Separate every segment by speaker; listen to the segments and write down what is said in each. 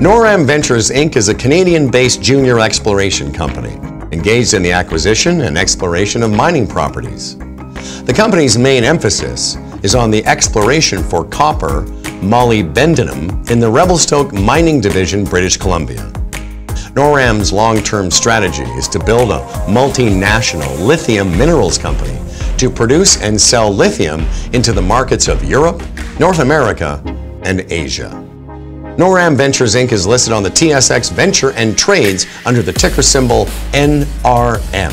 Speaker 1: Noram Ventures Inc. is a Canadian-based junior exploration company engaged in the acquisition and exploration of mining properties. The company's main emphasis is on the exploration for copper, molybdenum in the Revelstoke Mining Division, British Columbia. Noram's long-term strategy is to build a multinational lithium minerals company to produce and sell lithium into the markets of Europe, North America, and Asia. Noram Ventures Inc. is listed on the TSX Venture and trades under the ticker symbol NRM.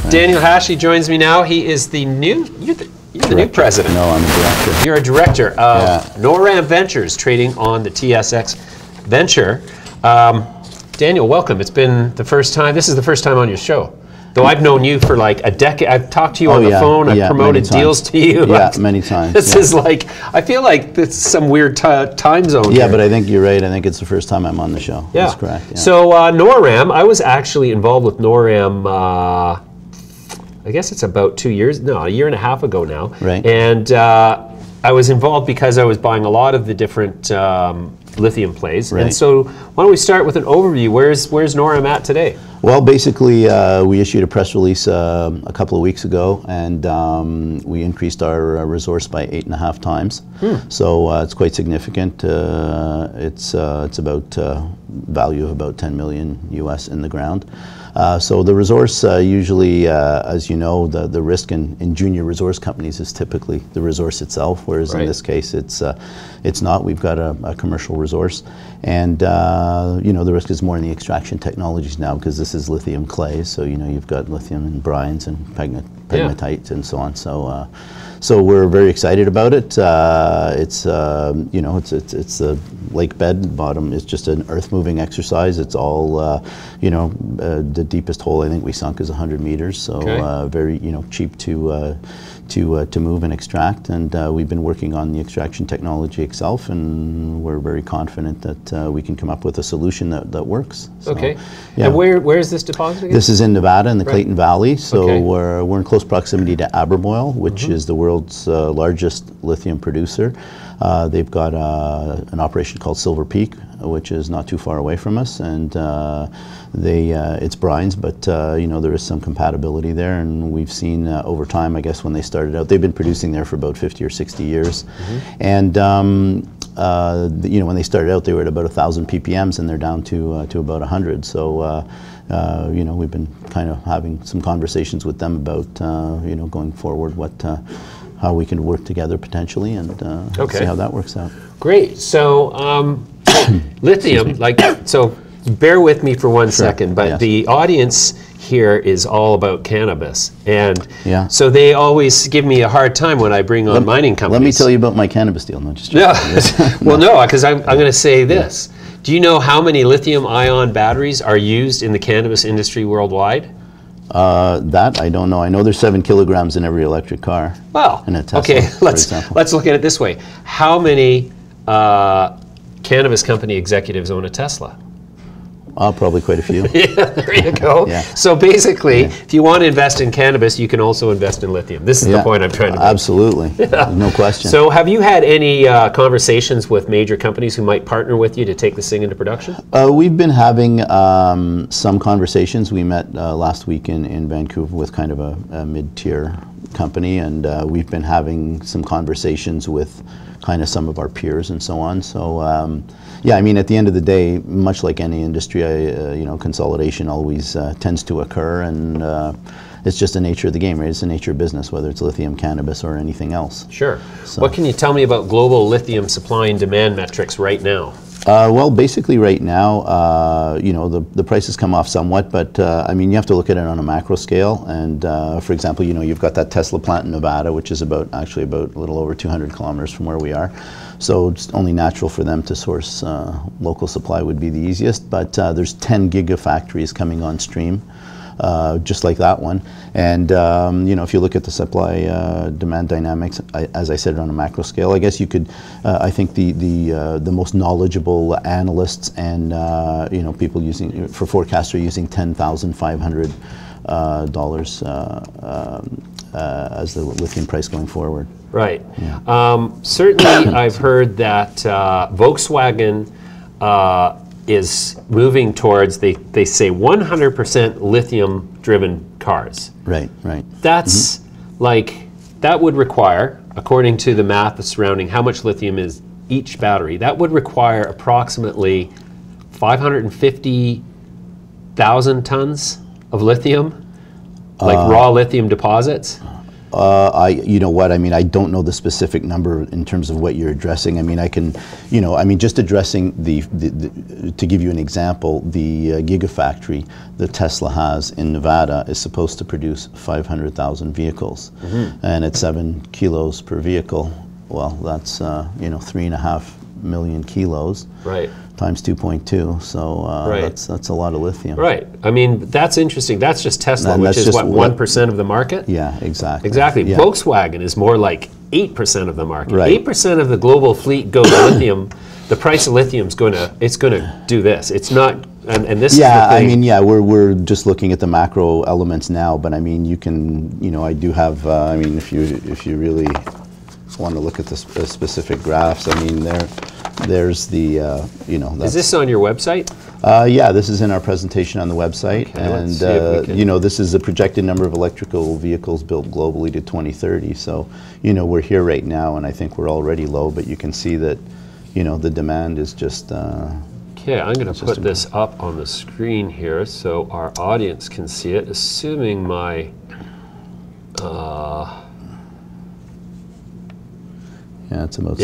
Speaker 2: Daniel Hackey joins me now. He is the new, you're the new president.
Speaker 3: No, I'm a director.
Speaker 2: You're a director of Noram Ventures, trading on the TSX Venture. Daniel, welcome. It's been the first time, this is the first time on your show. Though I've known you for like a decade. I've talked to you on the phone. I've promoted deals to you.
Speaker 3: Yeah, many times.
Speaker 2: This is like, I feel like it's some weird time zone
Speaker 3: Yeah,
Speaker 2: here.
Speaker 3: but I think you're right. I think it's the first time I'm on the show.
Speaker 2: Yeah.
Speaker 3: That's correct. Yeah.
Speaker 2: So Noram, I was actually involved with Noram, I guess it's about a year and a half ago now.
Speaker 3: Right.
Speaker 2: And I was involved because I was buying a lot of the different lithium plays.
Speaker 3: Right.
Speaker 2: And so why don't we start with an overview. Where's Noram at today?
Speaker 3: Well, basically, we issued a press release a couple of weeks ago, and we increased our resource by 8.5 times. So it's quite significant. It's about value of about 10 million US in the ground. So the resource usually, as you know, the risk in junior resource companies is typically the resource itself, whereas in this case it's not. We've got a commercial resource, and you know, the risk is more in the extraction technologies now, because this is lithium clays. So you know, you've got lithium and brines and pegmatites and so on. So so we're very excited about it. It's you know, it's a lake bed bottom. It's just an earth moving exercise. It's all you know, the deepest hole I think we sunk is 100 meters. So very, you know, cheap to move and extract, and we've been working on the extraction technology itself, and we're very confident that we can come up with a solution that works. So,
Speaker 2: yeah. And where is this deposit again?
Speaker 3: This is in Nevada in the Clayton Valley. So we're in close proximity to Albemarle, which is the world's largest lithium producer. They've got an operation called Silver Peak, which is not too far away from us, and it's brines, but you know, there is some compatibility there, and we've seen over time, I guess when they started out, they've been producing there for about 50 or 60 years, and you know, when they started out, they were at about 1,000 ppms, and they're down to about 100. So you know, we've been kind of having some conversations with them about you know, going forward, how we can work together potentially, and see how that works out.
Speaker 2: Great. So lithium, so bear with me for one second, but the audience here is all about cannabis, and so they always give me a hard time when I bring on mining companies.
Speaker 3: Let me tell you about my cannabis deal. No, just
Speaker 2: well, no, because I'm going to say this. Do you know how many lithium-ion batteries are used in the cannabis industry worldwide?
Speaker 3: That I don't know. I know there's 7 kilograms in every electric car.
Speaker 2: Well,
Speaker 3: in a Tesla,
Speaker 2: okay, let's look at it this way. How many cannabis company executives own a Tesla?
Speaker 3: Probably quite a few.
Speaker 2: Yeah, there you go. So basically, if you want to invest in cannabis, you can also invest in lithium. This is the point I'm trying to make.
Speaker 3: Absolutely, no question.
Speaker 2: So have you had any conversations with major companies who might partner with you to take this thing into production?
Speaker 3: We've been having some conversations. We met last week in Vancouver with kind of a mid-tier company, and we've been having some conversations with kind of some of our peers and so on. So yeah, I mean, at the end of the day, much like any industry, you know, consolidation always tends to occur, and it's just the nature of the game, right? It's the nature of business, whether it's lithium, cannabis, or anything else.
Speaker 2: Sure. So, what can you tell me about global lithium supply and demand metrics right now?
Speaker 3: Well, basically right now, you know, the prices come off somewhat, but I mean, you have to look at it on a macro scale. And for example, you know, you've got that Tesla plant in Nevada, which is actually about a little over 200 kilometers from where we are. So it's only natural for them to source local supply would be the easiest. But there's 10 gigafactories coming on stream. Just like that one, and you know, if you look at the supply demand dynamics, as I said, on a macro scale, I guess you could. I think the most knowledgeable analysts and you know, people using for forecast are using $10,500 as the lithium price going forward.
Speaker 2: Right. Certainly, I've heard that Volkswagen is moving towards, they say 100% lithium-driven cars.
Speaker 3: Right, right.
Speaker 2: That's like, that would require, according to the math surrounding how much lithium is each battery, that would require approximately 550,000 tons of lithium, like raw lithium deposits.
Speaker 3: You know what, I mean, I don't know the specific number in terms of what you're addressing. I mean, I can, you know, I mean, just addressing to give you an example, the gigafactory that Tesla has in Nevada is supposed to produce 500,000 vehicles, and at 7 kilos per vehicle. Well, that's, you know, 3.5 million kilos.
Speaker 2: Right.
Speaker 3: Times 2.2, so
Speaker 2: right.
Speaker 3: that's a lot of lithium.
Speaker 2: Right. I mean, that's interesting. That's just Tesla, which is what, 1% of the market?
Speaker 3: Yeah, exactly.
Speaker 2: Exactly.
Speaker 3: Yeah.
Speaker 2: Volkswagen is more like 8% of the market.
Speaker 3: Right.
Speaker 2: 8% of the global fleet goes to lithium. The price of lithium is going to do this. It's not, and this.
Speaker 3: Yeah,
Speaker 2: is the thing.
Speaker 3: I mean, yeah, we're just looking at the macro elements now, but I mean, you can, you know, I do have. I mean, if you really want to look at the specific graphs, I mean, there's the, you know.
Speaker 2: Is this on your website?
Speaker 3: Yeah, this is in our presentation on the website,
Speaker 2: okay,
Speaker 3: and you know, this is the projected number of electrical vehicles built globally to 2030. So, you know, we're here right now, and I think we're already low, but you can see that, you know, the demand is just.
Speaker 2: Okay, I'm going to put this up on the screen here so our audience can see it, assuming my.
Speaker 3: Yeah, it's about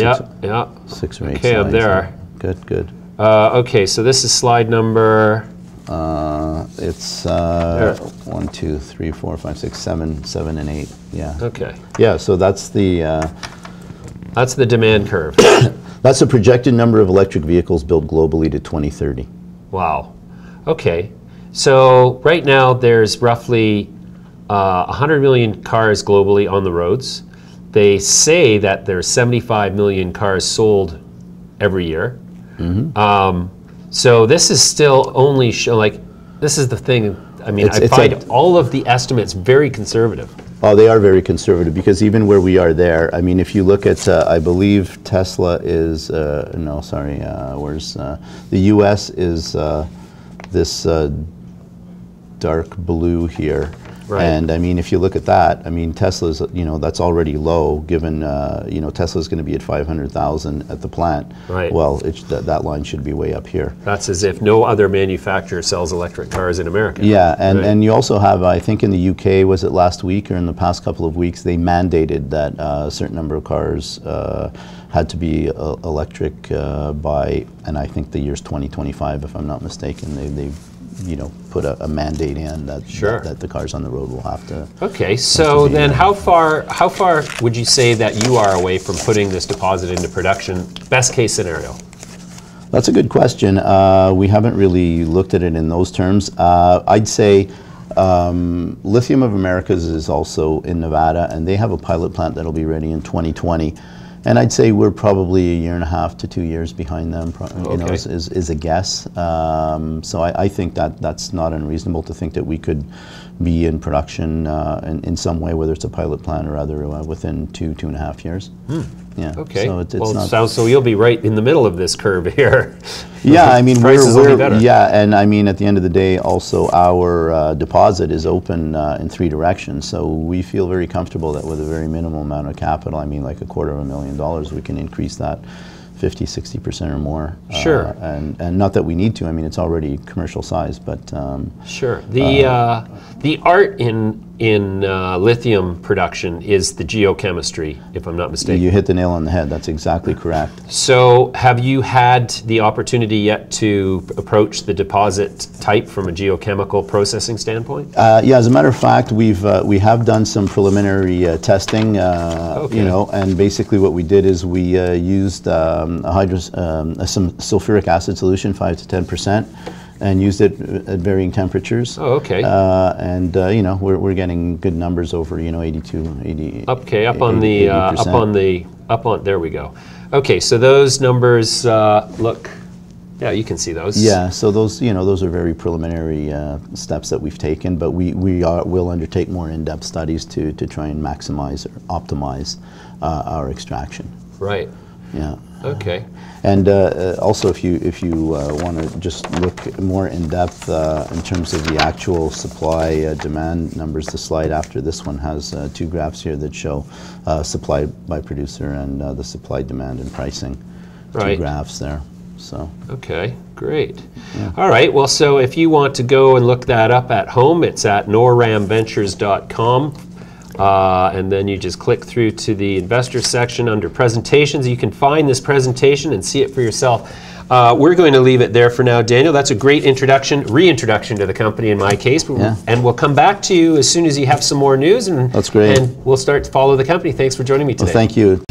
Speaker 3: six or eight.
Speaker 2: Okay, I'm there.
Speaker 3: Good, good.
Speaker 2: Okay, so this is slide number.
Speaker 3: It's 1, 2, 3, 4, 5, 6, 7, 7, and 8. Yeah.
Speaker 2: Okay.
Speaker 3: Yeah. So that's the.
Speaker 2: That's the demand curve.
Speaker 3: That's the projected number of electric vehicles built globally to 2030.
Speaker 2: Wow. Okay. So right now there's roughly 100 million cars globally on the roads. They say that there's 75 million cars sold every year. So this is still only this is the thing. I mean, I find all of the estimates very conservative.
Speaker 3: Oh, they are very conservative, because even where we are there, I mean, if you look at, I believe Tesla is, no, sorry, where's, the US is this dark blue here. Right. And I mean, if you look at that, I mean, Tesla's, you know, that's already low, given, you know, Tesla's going to be at 500,000 at the plant.
Speaker 2: Right.
Speaker 3: Well, that line should be way up here.
Speaker 2: That's as if no other manufacturer sells electric cars in America.
Speaker 3: Yeah, and, and you also have, I think in the UK, was it last week or in the past couple of weeks, they mandated that a certain number of cars had to be electric by, and I think the year's 2025, if I'm not mistaken. They you know, put a mandate in that, that the cars on the road will have to. Okay,
Speaker 2: so then how far would you say that you are away from putting this deposit into production, best case scenario?
Speaker 3: That's a good question. We haven't really looked at it in those terms. I'd say Lithium of Americas is also in Nevada, and they have a pilot plant that'll be ready in 2020. And I'd say we're probably 1.5 to 2 years behind them, you know, is a guess. So I think that's not unreasonable to think that we could be in production in some way, whether it's a pilot plant or other, within 2.5 years. Yeah.
Speaker 2: Okay.
Speaker 3: So it's
Speaker 2: well,
Speaker 3: not.
Speaker 2: So you'll be right in the middle of this curve here.
Speaker 3: Yeah, I mean,
Speaker 2: we're
Speaker 3: yeah, and I mean, at the end of the day, also our deposit is open in 3 directions. So we feel very comfortable that with a very minimal amount of capital, I mean, like $250,000, we can increase that 50–60% or more.
Speaker 2: Sure.
Speaker 3: And not that we need to. I mean, it's already commercial size, but
Speaker 2: sure. The art in lithium production is the geochemistry, if I'm not mistaken.
Speaker 3: You hit the nail on the head. That's exactly correct.
Speaker 2: So have you had the opportunity yet to approach the deposit type from a geochemical processing standpoint?
Speaker 3: Yeah, as a matter of fact, we have done some preliminary testing, you know, and basically what we did is we used some sulfuric acid solution, 5 to 10%. And used it at varying temperatures.
Speaker 2: Oh, okay.
Speaker 3: And you know, we're getting good numbers over, you know, 82, 80.
Speaker 2: Okay, up on there we go. Okay, so those numbers look Yeah, you can see those.
Speaker 3: Yeah, so those, those are very preliminary steps that we've taken, but will undertake more in-depth studies to try and maximize or optimize our extraction.
Speaker 2: Right.
Speaker 3: Yeah.
Speaker 2: Okay.
Speaker 3: And also, if you want to just look more in depth in terms of the actual supply demand numbers, the slide after this one has two graphs here that show supply by producer and the supply, demand, and pricing.
Speaker 2: Right.
Speaker 3: Two graphs there. So.
Speaker 2: Okay, great.
Speaker 3: Yeah.
Speaker 2: All right, well, so if you want to go and look that up at home, it's at noramventures.com. And then you just click through to the investor section under presentations. You can find this presentation and see it for yourself. We're going to leave it there for now, Daniel. That's a great reintroduction to the company in my case.
Speaker 3: Yeah.
Speaker 2: And we'll come back to you as soon as you have some more news. And,
Speaker 3: that's great.
Speaker 2: And we'll start to follow the company. Thanks for joining me today.
Speaker 3: Well, thank you.